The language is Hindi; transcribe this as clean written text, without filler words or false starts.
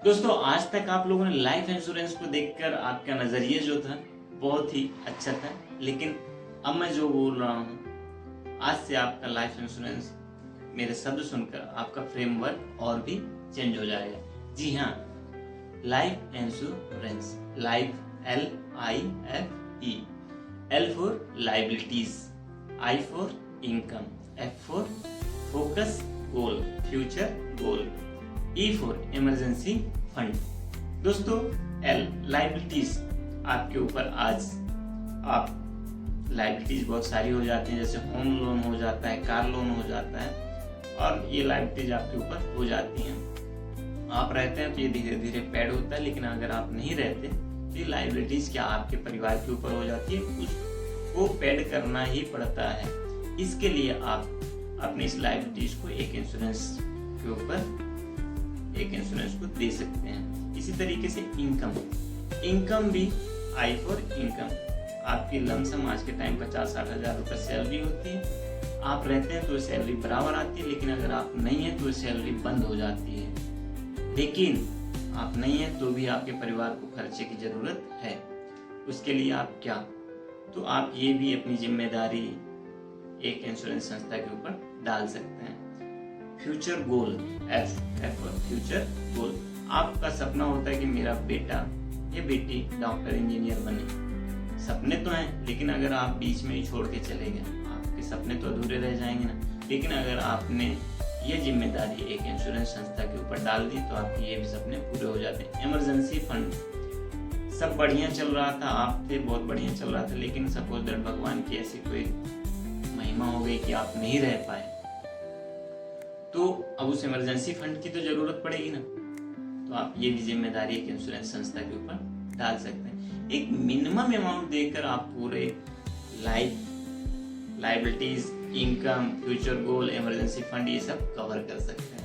दोस्तों, आज तक आप लोगों ने लाइफ इंश्योरेंस को देखकर आपका नजरिया जो था बहुत ही अच्छा था, लेकिन अब मैं जो बोल रहा हूँ, आज से आपका लाइफ इंश्योरेंस, मेरे शब्द सुनकर आपका फ्रेमवर्क और भी चेंज हो जाएगा। जी हाँ, life insurance, life LIFE, L for liabilities, I for income, F for focus goal, future goal, E for emergency fund. दोस्तों, L लाइबिलिटीज, आपके ऊपर आज आप लाइबिलिटीज बहुत सारी हो जाती हैं, जैसे होम लोन हो जाता है, कार लोन हो जाता है, और ये लाइबिलिटीज आपके ऊपर हो जाती हैं। आप रहते हैं तो ये धीरे धीरे पेड होता है, लेकिन अगर आप नहीं रहते तो ये लाइबिलिटीज क्या आपके परिवार के ऊपर हो जाती है, उसको पेड करना ही पड़ता है। इसके लिए आप अपनी इस लाइबिलिटीज को एक इंश्योरेंस के ऊपर एक इंश्योरेंस को दे सकते हैं। इसी तरीके से इनकम भी I फॉर इनकम, आपकी लमसम आज के टाइम 50-60 हज़ार रुपये सैलरी होती है। आप रहते हैं तो सैलरी बराबर आती है, लेकिन अगर आप नहीं हैं तो सैलरी बंद हो जाती है। लेकिन आप नहीं हैं तो भी आपके परिवार को खर्चे की जरूरत है। उसके लिए आप क्या, तो आप ये भी अपनी जिम्मेदारी एक इंश्योरेंस संस्था के ऊपर डाल सकते हैं। Future goal, F for future goal, आपका सपना होता है कि मेरा बेटा या बेटी डॉक्टर इंजीनियर बने। सपने तो हैं, लेकिन अगर आप बीच में ही छोड़ के चले गए, आपके सपने तो अधूरे रह जाएंगे ना। लेकिन अगर आपने ये जिम्मेदारी एक इंश्योरेंस संस्था के ऊपर डाल दी तो आपके ये भी सपने पूरे हो जाते हैं। इमरजेंसी फंड, सब बढ़िया चल रहा था, आप थे बहुत बढ़िया चल रहा था, लेकिन सपोज दैट भगवान की ऐसी कोई महिमा हो गई कि आप नहीं रह पाए, तो अब उस इमरजेंसी फंड की तो जरूरत पड़ेगी ना। तो आप ये भी जिम्मेदारी एक इंश्योरेंस संस्था के ऊपर डाल सकते हैं। एक मिनिमम अमाउंट देकर आप पूरे liabilities, income, future goal, emergency fund ये सब कवर कर सकते हैं।